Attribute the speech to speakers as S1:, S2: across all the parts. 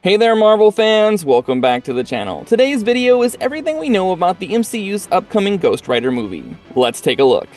S1: Hey there Marvel fans, welcome back to the channel. Today's video is everything we know about the MCU's upcoming Ghost Rider movie. Let's take a look.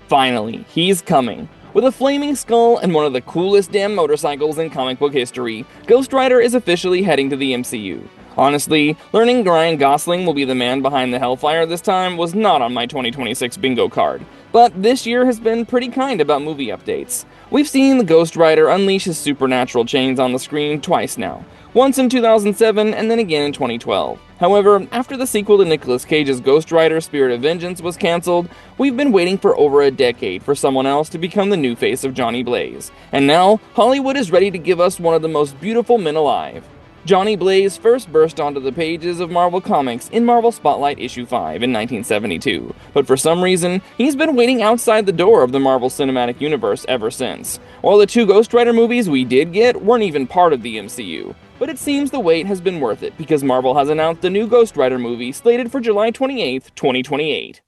S1: Finally, he's coming. With a flaming skull and one of the coolest damn motorcycles in comic book history, Ghost Rider is officially heading to the MCU. Honestly, learning Ryan Gosling will be the man behind the Hellfire this time was not on my 2026 bingo card, but this year has been pretty kind about movie updates. We've seen the Ghost Rider unleash his supernatural chains on the screen twice now, once in 2007 and then again in 2012. However, after the sequel to Nicolas Cage's Ghost Rider Spirit of Vengeance was cancelled, we've been waiting for over a decade for someone else to become the new face of Johnny Blaze. And now, Hollywood is ready to give us one of the most beautiful men alive. Johnny Blaze first burst onto the pages of Marvel Comics in Marvel Spotlight issue 5 in 1972, but for some reason, he's been waiting outside the door of the Marvel Cinematic Universe ever since. While the two Ghost Rider movies we did get weren't even part of the MCU. But it seems the wait has been worth it because Marvel has announced the new Ghost Rider movie slated for July 28th, 2028.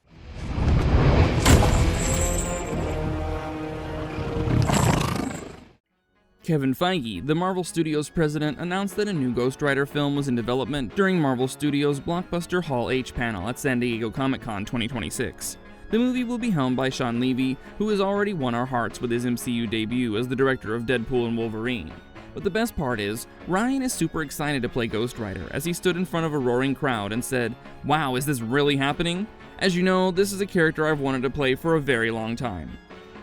S1: Kevin Feige, the Marvel Studios president, announced that a new Ghost Rider film was in development during Marvel Studios' Blockbuster Hall H panel at San Diego Comic-Con 2026. The movie will be helmed by Shawn Levy, who has already won our hearts with his MCU debut as the director of Deadpool and Wolverine. But the best part is, Ryan is super excited to play Ghost Rider as he stood in front of a roaring crowd and said, "Wow, is this really happening?" As you know, this is a character I've wanted to play for a very long time.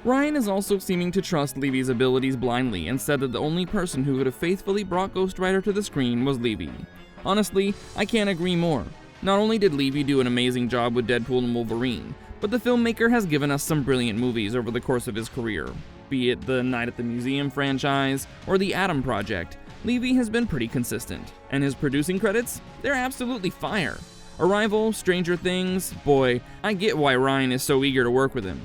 S1: Ryan is also seeming to trust Levy's abilities blindly and said that the only person who could have faithfully brought Ghost Rider to the screen was Levy. Honestly, I can't agree more. Not only did Levy do an amazing job with Deadpool and Wolverine, but the filmmaker has given us some brilliant movies over the course of his career. Be it the Night at the Museum franchise or the Atom Project, Levy has been pretty consistent. And his producing credits? They're absolutely fire. Arrival, Stranger Things, boy, I get why Ryan is so eager to work with him.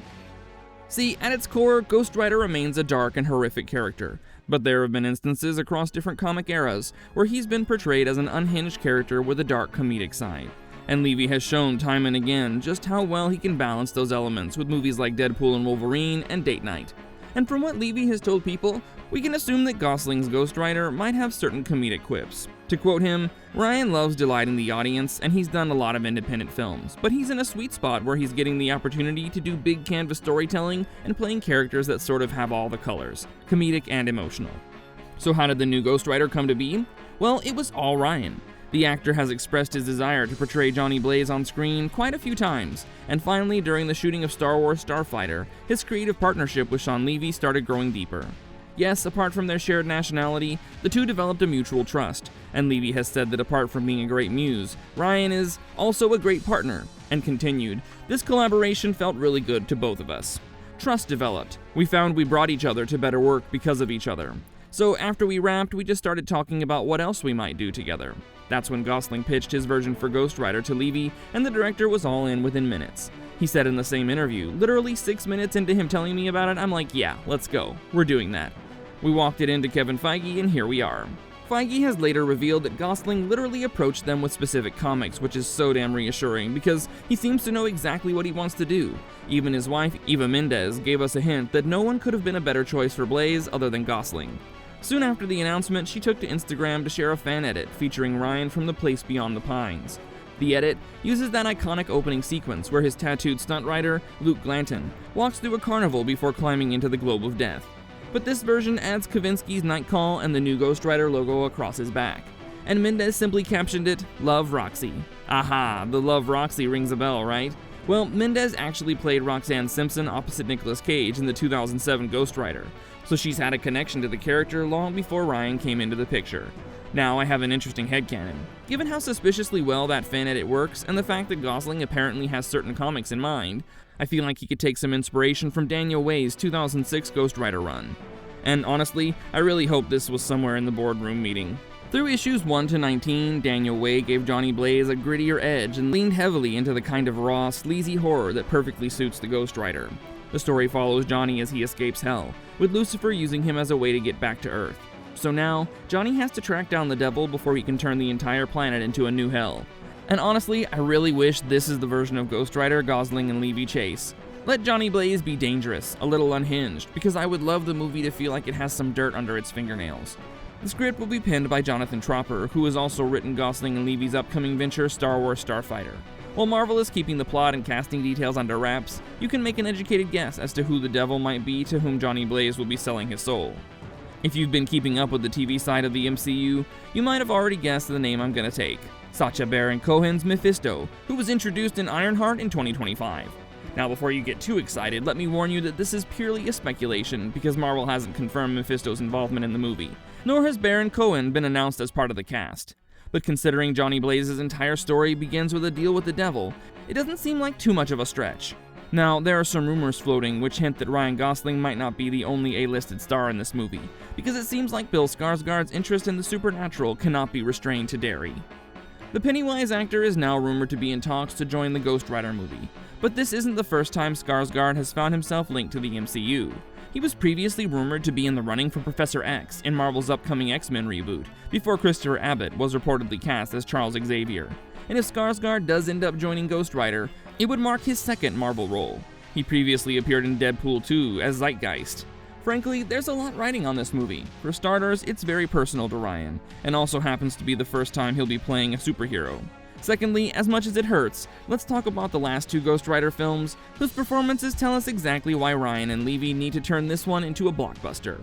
S1: See, at its core, Ghost Rider remains a dark and horrific character, but there have been instances across different comic eras where he's been portrayed as an unhinged character with a dark comedic side. And Levy has shown time and again just how well he can balance those elements with movies like Deadpool and Wolverine and Date Night. And from what Levy has told people, we can assume that Gosling's Ghost Rider might have certain comedic quips. To quote him, "Ryan loves delighting the audience, and he's done a lot of independent films, but he's in a sweet spot where he's getting the opportunity to do big canvas storytelling and playing characters that sort of have all the colors, comedic and emotional." So how did the new Ghost Rider come to be? Well, it was all Ryan. The actor has expressed his desire to portray Johnny Blaze on screen quite a few times, and finally, during the shooting of Star Wars Starfighter, his creative partnership with Shawn Levy started growing deeper. Yes, apart from their shared nationality, the two developed a mutual trust, and Levy has said that apart from being a great muse, Ryan is also a great partner, and continued, "This collaboration felt really good to both of us. Trust developed. We found we brought each other to better work because of each other. So after we wrapped, we just started talking about what else we might do together." That's when Gosling pitched his version for Ghost Rider to Levy, and the director was all in within minutes. He said in the same interview, literally 6 minutes into him telling me about it, I'm like, yeah, let's go. We're doing that. We walked it into Kevin Feige, and here we are. Feige has later revealed that Gosling literally approached them with specific comics, which is so damn reassuring because he seems to know exactly what he wants to do. Even his wife, Eva Mendes, gave us a hint that no one could have been a better choice for Blaze other than Gosling. Soon after the announcement, she took to Instagram to share a fan edit featuring Ryan from The Place Beyond the Pines. The edit uses that iconic opening sequence where his tattooed stunt rider, Luke Glanton, walks through a carnival before climbing into the Globe of Death. But this version adds Kavinsky's night call and the new Ghost Rider logo across his back. And Mendes simply captioned it, "Love Roxy." Aha, the Love Roxy rings a bell, right? Well, Mendes actually played Roxanne Simpson opposite Nicolas Cage in the 2007 Ghost Rider, so she's had a connection to the character long before Ryan came into the picture. Now I have an interesting headcanon. Given how suspiciously well that fan edit works, and the fact that Gosling apparently has certain comics in mind, I feel like he could take some inspiration from Daniel Way's 2006 Ghost Rider run. And honestly, I really hope this was somewhere in the boardroom meeting. Through issues 1 to 19, Daniel Way gave Johnny Blaze a grittier edge and leaned heavily into the kind of raw, sleazy horror that perfectly suits the Ghost Rider. The story follows Johnny as he escapes hell, with Lucifer using him as a way to get back to Earth. So now, Johnny has to track down the devil before he can turn the entire planet into a new hell. And honestly, I really wish this is the version of Ghost Rider Gosling and Levy chase. Let Johnny Blaze be dangerous, a little unhinged, because I would love the movie to feel like it has some dirt under its fingernails. The script will be penned by Jonathan Tropper, who has also written Gosling and Levy's upcoming venture Star Wars Starfighter. While Marvel is keeping the plot and casting details under wraps, you can make an educated guess as to who the devil might be to whom Johnny Blaze will be selling his soul. If you've been keeping up with the TV side of the MCU, you might have already guessed the name I'm gonna take: Sacha Baron Cohen's Mephisto, who was introduced in Ironheart in 2025. Now, before you get too excited, let me warn you that this is purely a speculation because Marvel hasn't confirmed Mephisto's involvement in the movie, nor has Baron Cohen been announced as part of the cast. But considering Johnny Blaze's entire story begins with a deal with the devil, it doesn't seem like too much of a stretch. Now, there are some rumors floating which hint that Ryan Gosling might not be the only A-listed star in this movie, because it seems like Bill Skarsgård's interest in the supernatural cannot be restrained to Derry. The Pennywise actor is now rumored to be in talks to join the Ghost Rider movie, but this isn't the first time Skarsgård has found himself linked to the MCU. He was previously rumored to be in the running for Professor X in Marvel's upcoming X-Men reboot, before Christopher Abbott was reportedly cast as Charles Xavier. And if Skarsgård does end up joining Ghost Rider, it would mark his second Marvel role. He previously appeared in Deadpool 2 as Zeitgeist. Frankly, there's a lot riding on this movie. For starters, it's very personal to Ryan, and also happens to be the first time he'll be playing a superhero. Secondly, as much as it hurts, let's talk about the last two Ghost Rider films, whose performances tell us exactly why Ryan and Levy need to turn this one into a blockbuster.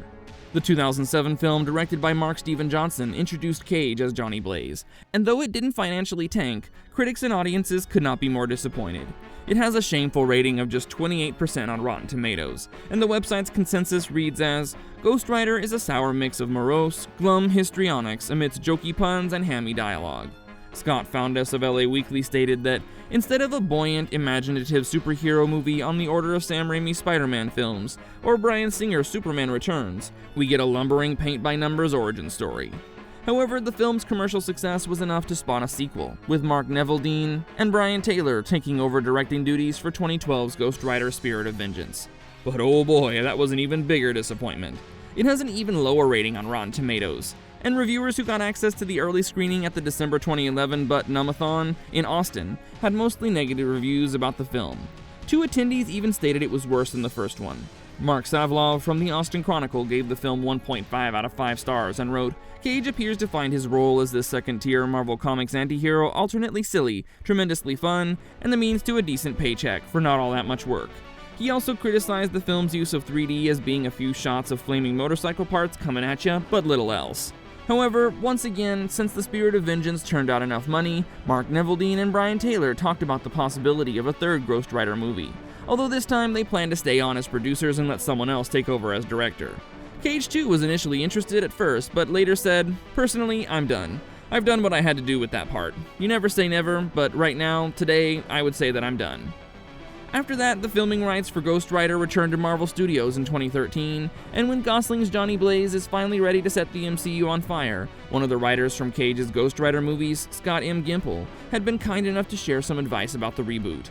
S1: The 2007 film, directed by Mark Steven Johnson, introduced Cage as Johnny Blaze, and though it didn't financially tank, critics and audiences could not be more disappointed. It has a shameful rating of just 28% on Rotten Tomatoes, and the website's consensus reads as, "Ghost Rider is a sour mix of morose, glum histrionics amidst jokey puns and hammy dialogue." Scott Foundas of LA Weekly stated that, instead of a buoyant, imaginative superhero movie on the order of Sam Raimi's Spider-Man films, or Bryan Singer's Superman Returns, we get a lumbering paint-by-numbers origin story. However, the film's commercial success was enough to spawn a sequel, with Mark Neveldine and Brian Taylor taking over directing duties for 2012's Ghost Rider Spirit of Vengeance. But oh boy, that was an even bigger disappointment. It has an even lower rating on Rotten Tomatoes, and reviewers who got access to the early screening at the December 2011 Butt Numbathon in Austin had mostly negative reviews about the film. Two attendees even stated it was worse than the first one. Mark Savlov from the Austin Chronicle gave the film 1.5 out of 5 stars and wrote, "Cage appears to find his role as this second-tier Marvel Comics anti-hero alternately silly, tremendously fun, and the means to a decent paycheck for not all that much work." He also criticized the film's use of 3D as being a few shots of flaming motorcycle parts coming at ya, but little else. However, once again, since the Spirit of Vengeance turned out enough money, Mark Neveldine and Brian Taylor talked about the possibility of a third Ghost Rider movie, although this time they plan to stay on as producers and let someone else take over as director. Cage 2 was initially interested at first, but later said, "Personally, I'm done. I've done what I had to do with that part. You never say never, but right now, today, I would say that I'm done." After that, the filming rights for Ghost Rider returned to Marvel Studios in 2013, and when Gosling's Johnny Blaze is finally ready to set the MCU on fire, one of the writers from Cage's Ghost Rider movies, Scott M. Gimple, had been kind enough to share some advice about the reboot.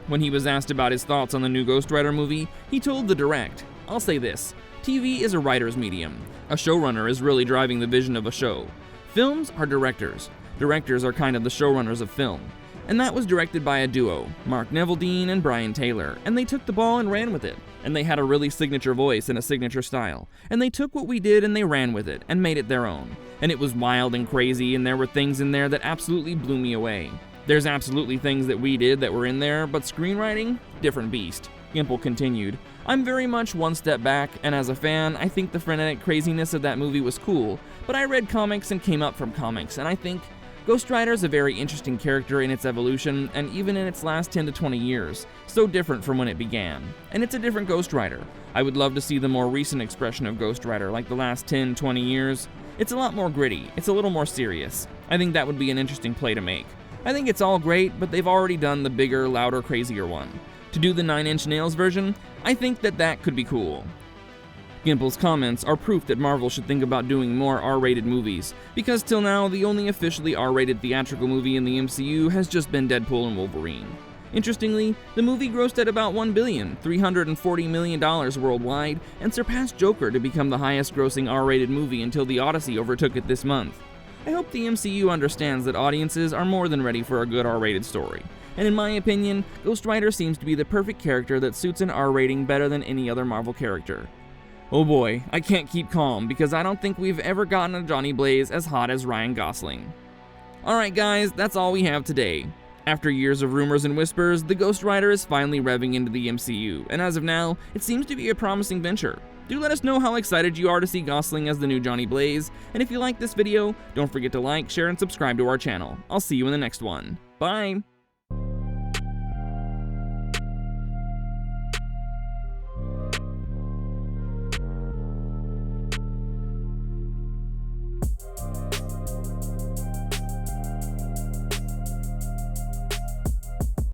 S1: When he was asked about his thoughts on the new Ghost Rider movie, he told The Direct, "I'll say this, TV is a writer's medium. A showrunner is really driving the vision of a show. Films are directors. Directors are kind of the showrunners of film. And that was directed by a duo, Mark Neveldine and Brian Taylor, and they took the ball and ran with it. And they had a really signature voice and a signature style. And they took what we did and they ran with it, and made it their own. And it was wild and crazy, and there were things in there that absolutely blew me away. There's absolutely things that we did that were in there, but screenwriting? Different beast." Gimple continued, "I'm very much one step back, and as a fan, I think the frenetic craziness of that movie was cool, but I read comics and came up from comics, and I think Ghost Rider is a very interesting character in its evolution, and even in its last 10 to 20 years, so different from when it began. And it's a different Ghost Rider. I would love to see the more recent expression of Ghost Rider, like the last 10, 20 years. It's a lot more gritty, it's a little more serious. I think that would be an interesting play to make. I think it's all great, but they've already done the bigger, louder, crazier one. To do the 9 Inch Nails version, I think that could be cool." Gimple's comments are proof that Marvel should think about doing more R-rated movies, because till now, the only officially R-rated theatrical movie in the MCU has just been Deadpool and Wolverine. Interestingly, the movie grossed at about $1,340 million worldwide and surpassed Joker to become the highest-grossing R-rated movie until The Odyssey overtook it this month. I hope the MCU understands that audiences are more than ready for a good R-rated story, and in my opinion, Ghost Rider seems to be the perfect character that suits an R rating better than any other Marvel character. Oh boy, I can't keep calm because I don't think we've ever gotten a Johnny Blaze as hot as Ryan Gosling. Alright guys, that's all we have today. After years of rumors and whispers, the Ghost Rider is finally revving into the MCU, and as of now, it seems to be a promising venture. Do let us know how excited you are to see Gosling as the new Johnny Blaze, and if you like this video, don't forget to like, share, and subscribe to our channel. I'll see you in the next one. Bye!